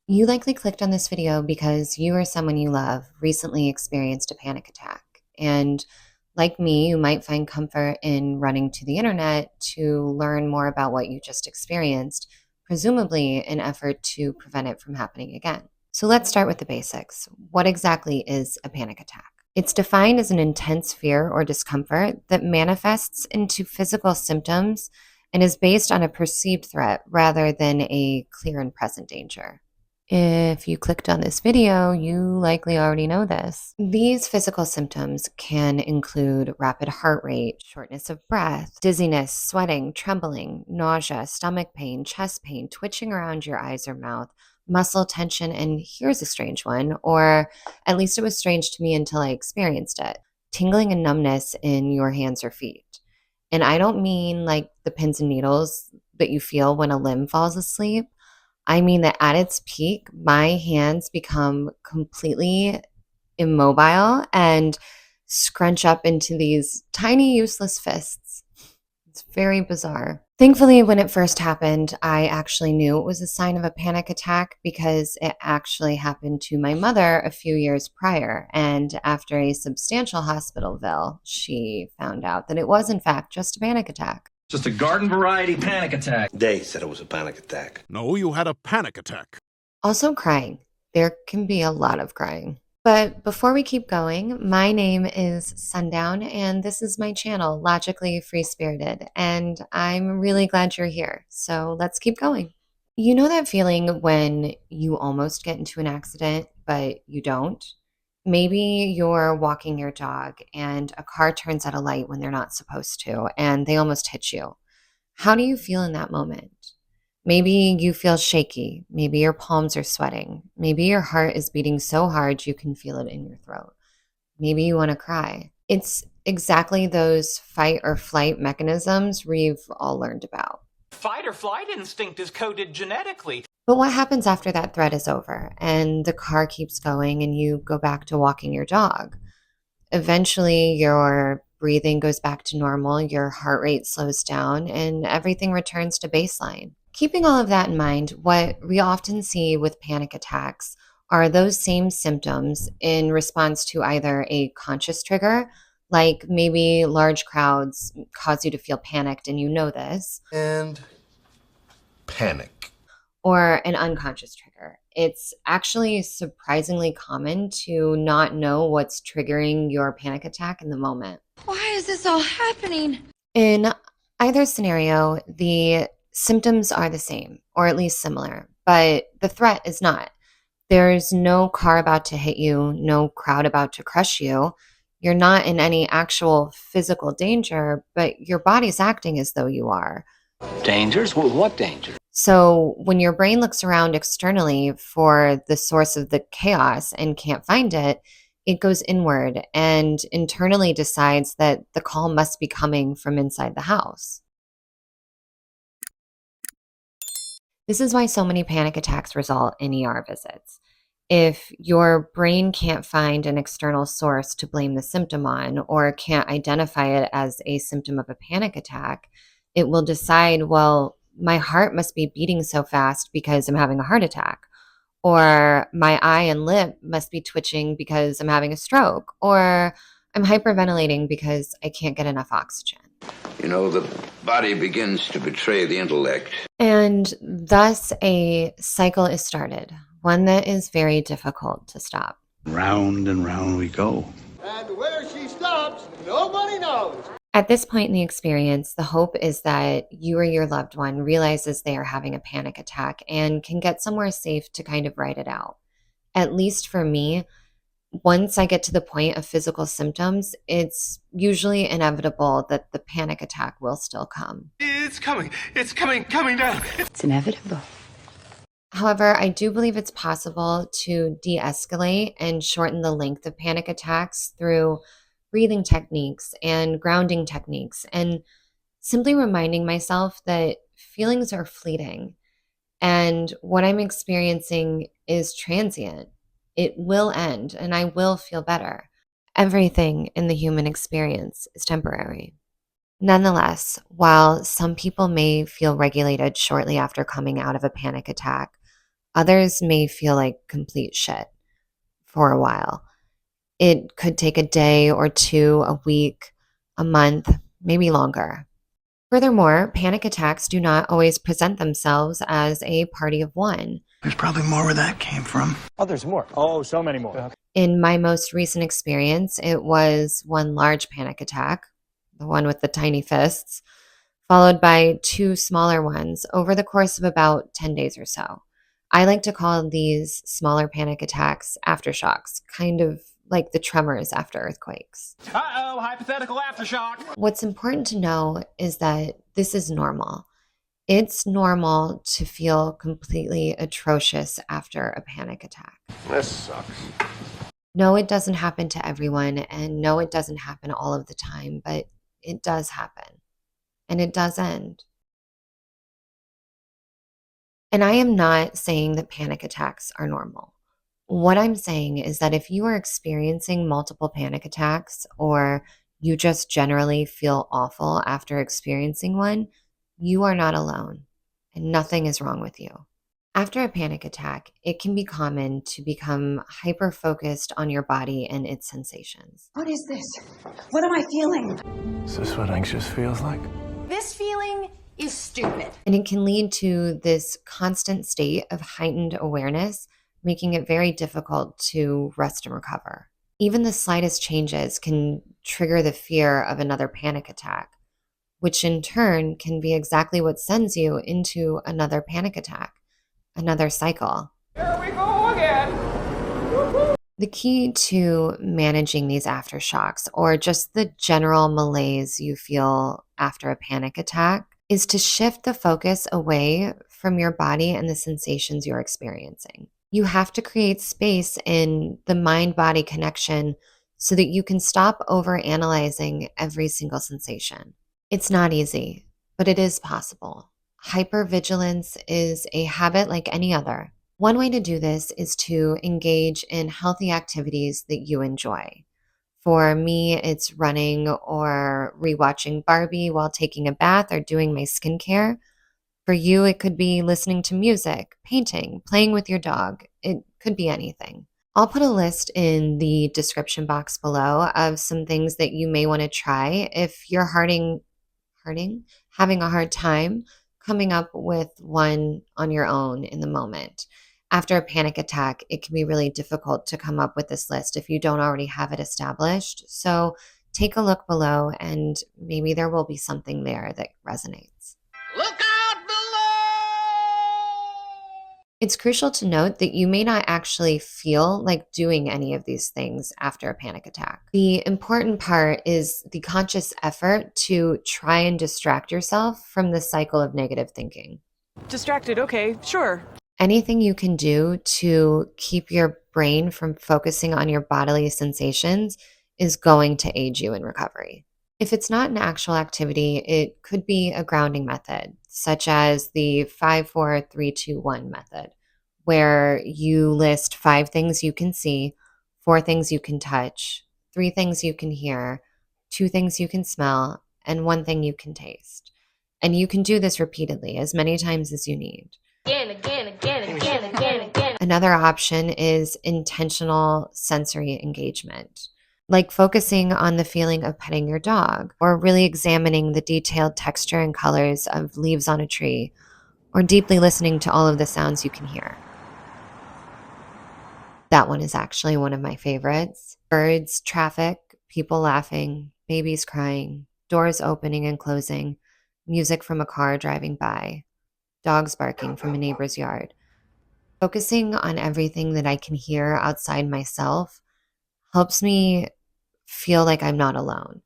You likely clicked on this video because you or someone you love recently experienced a panic attack. And like me, you might find comfort in running to the internet to learn more about what you just experienced, presumably in effort to prevent it from happening again. So let's start with the basics. What exactly is a panic attack? It's defined as an intense fear or discomfort that manifests into physical symptoms and is based on a perceived threat rather than a clear and present danger. If you clicked on this video, you likely already know this. These physical symptoms can include rapid heart rate, shortness of breath, dizziness, sweating, trembling, nausea, stomach pain, chest pain, twitching around your eyes or mouth, muscle tension, and here's a strange one, or at least it was strange to me until I experienced it, tingling and numbness in your hands or feet. And I don't mean like the pins and needles that you feel when a limb falls asleep. I mean that at its peak, my hands become completely immobile and scrunch up into these tiny, useless fists. It's very bizarre. Thankfully, when it first happened, I actually knew it was a sign of a panic attack because it actually happened to my mother a few years prior. And after a substantial hospital bill, she found out that it was, in fact, just a panic attack. Just a garden variety panic attack. They said it was a panic attack. No, you had a panic attack. Also, crying. There can be a lot of crying. But before we keep going, my name is Sundown, and this is my channel, Logically Free Spirited, and I'm really glad you're here. So let's keep going. You know that feeling when you almost get into an accident, but you don't? Maybe you're walking your dog and a car turns at a light when they're not supposed to, and they almost hit you. How do you feel in that moment? Maybe you feel shaky. Maybe your palms are sweating. Maybe your heart is beating so hard you can feel it in your throat. Maybe you want to cry. It's exactly those fight or flight mechanisms we've all learned about. Fight or flight instinct is coded genetically. But what happens after that threat is over and the car keeps going and you go back to walking your dog? Eventually, your breathing goes back to normal, your heart rate slows down, and everything returns to baseline. Keeping all of that in mind, what we often see with panic attacks are those same symptoms in response to either a conscious trigger, like maybe large crowds cause you to feel panicked and you know this, And panic. or an unconscious trigger. It's actually surprisingly common to not know what's triggering your panic attack in the moment. Why is this all happening? In either scenario, the symptoms are the same, or at least similar, but the threat is not. There's no car about to hit you, no crowd about to crush you. You're not in any actual physical danger, but your body's acting as though you are. Dangers? Well, what danger? So when your brain looks around externally for the source of the chaos and can't find it, it goes inward and internally decides that the call must be coming from inside the house. This is why so many panic attacks result in ER visits. If your brain can't find an external source to blame the symptom on or can't identify it as a symptom of a panic attack, it will decide, well, my heart must be beating so fast because I'm having a heart attack, or my eye and lip must be twitching because I'm having a stroke, or I'm hyperventilating because I can't get enough oxygen. You know, the body begins to betray the intellect. And thus a cycle is started, one that is very difficult to stop. Round and round we go. And where she stops, nobody knows. At this point in the experience, the hope is that you or your loved one realizes they are having a panic attack and can get somewhere safe to kind of ride it out. At least for me, once I get to the point of physical symptoms, it's usually inevitable that the panic attack will still come. It's coming down. It's inevitable. However, I do believe it's possible to de-escalate and shorten the length of panic attacks through breathing techniques and grounding techniques, and simply reminding myself that feelings are fleeting and what I'm experiencing is transient. It will end and I will feel better. Everything in the human experience is temporary. Nonetheless, while some people may feel regulated shortly after coming out of a panic attack, Others may feel like complete shit for a while. It could take a day or two, a week, a month, maybe longer. Furthermore, panic attacks do not always present themselves as a party of one. There's probably more where that came from. Oh, there's more. Oh, so many more. In my most recent experience, it was one large panic attack, the one with the tiny fists, followed by two smaller ones over the course of about 10 days or so. I like to call these smaller panic attacks aftershocks, kind of like the tremors after earthquakes. Uh-oh, hypothetical aftershock. What's important to know is that this is normal. It's normal to feel completely atrocious after a panic attack. This sucks. No, it doesn't happen to everyone, and no, it doesn't happen all of the time, but it does happen, and it does end. And I am not saying that panic attacks are normal. What I'm saying is that if you are experiencing multiple panic attacks or you just generally feel awful after experiencing one, you are not alone and nothing is wrong with you. After a panic attack, it can be common to become hyper-focused on your body and its sensations. What is this? What am I feeling? Is this what anxious feels like? This feeling is stupid. And it can lead to this constant state of heightened awareness, making it very difficult to rest and recover. Even the slightest changes can trigger the fear of another panic attack, which in turn can be exactly what sends you into another panic attack, another cycle. Here we go again. The key to managing these aftershocks, or just the general malaise you feel after a panic attack, is to shift the focus away from your body and the sensations you're experiencing. You have to create space in the mind-body connection so that you can stop overanalyzing every single sensation. It's not easy, but it is possible. Hypervigilance is a habit like any other. One way to do this is to engage in healthy activities that you enjoy. For me, it's running or rewatching Barbie while taking a bath or doing my skincare. For you, it could be listening to music, painting, playing with your dog. It could be anything. I'll put a list in the description box below of some things that you may want to try if you're having a hard time coming up with one on your own in the moment. After a panic attack, it can be really difficult to come up with this list if you don't already have it established. So take a look below and maybe there will be something there that resonates. Look out below! It's crucial to note that you may not actually feel like doing any of these things after a panic attack. The important part is the conscious effort to try and distract yourself from the cycle of negative thinking. Distracted, okay, sure. Anything you can do to keep your brain from focusing on your bodily sensations is going to aid you in recovery. If it's not an actual activity, it could be a grounding method, such as the 5-4-3-2-1 method, where you list 5 things you can see, 4 things you can touch, 3 things you can hear, 2 things you can smell, and 1 thing you can taste. And you can do this repeatedly, as many times as you need. Another option is intentional sensory engagement, like focusing on the feeling of petting your dog, or really examining the detailed texture and colors of leaves on a tree, or deeply listening to all of the sounds you can hear. That one is actually one of my favorites. Birds, traffic, people laughing, babies crying, doors opening and closing, music from a car driving by, dogs barking from a neighbor's yard. Focusing on everything that I can hear outside myself helps me feel like I'm not alone.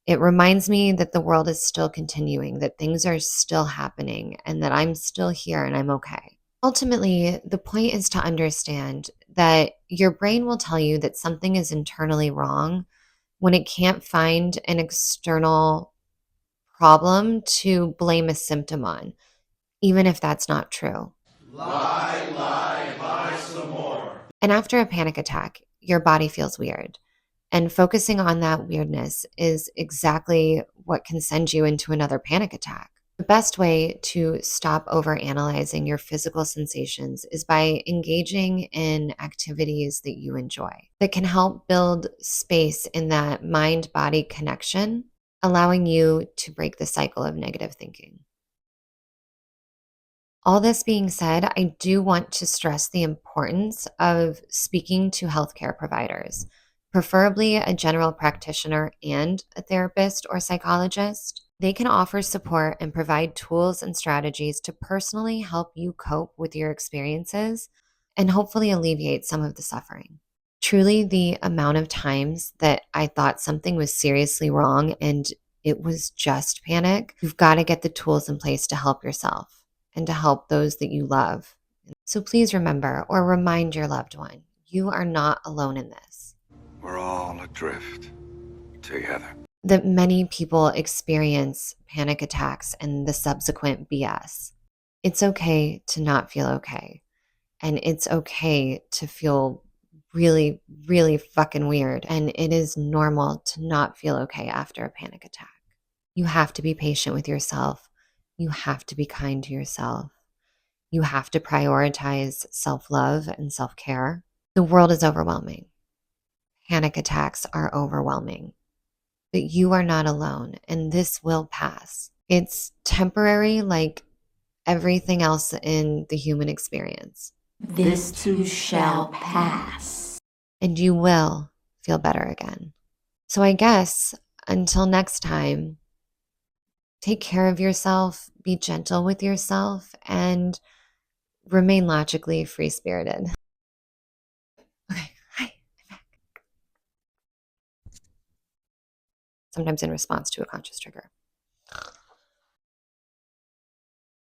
It reminds me that the world is still continuing, that things are still happening, and that I'm still here and I'm okay. Ultimately, the point is to understand that your brain will tell you that something is internally wrong when it can't find an external problem to blame a symptom on, even if that's not true. Lie some more. And after a panic attack, your body feels weird. And focusing on that weirdness is exactly what can send you into another panic attack. The best way to stop overanalyzing your physical sensations is by engaging in activities that you enjoy that can help build space in that mind body connection, allowing you to break the cycle of negative thinking. All this being said, I do want to stress the importance of speaking to healthcare providers, preferably a general practitioner and a therapist or psychologist. They can offer support and provide tools and strategies to personally help you cope with your experiences and hopefully alleviate some of the suffering. Truly, the amount of times that I thought something was seriously wrong and it was just panic, you've got to get the tools in place to help yourself and to help those that you love. So please remember or remind your loved one, you are not alone in this. We're all adrift together. That many people experience panic attacks and the subsequent BS. It's okay to not feel okay. And it's okay to feel really, really fucking weird. And it is normal to not feel okay after a panic attack. You have to be patient with yourself. You have to be kind to yourself. You have to prioritize self-love and self-care. The world is overwhelming. Panic attacks are overwhelming. But you are not alone, and this will pass. It's temporary, like everything else in the human experience. This too shall pass. And you will feel better again. So I guess until next time, take care of yourself, be gentle with yourself, and remain logically free-spirited. Okay, hi. I'm back. Sometimes in response to a conscious trigger.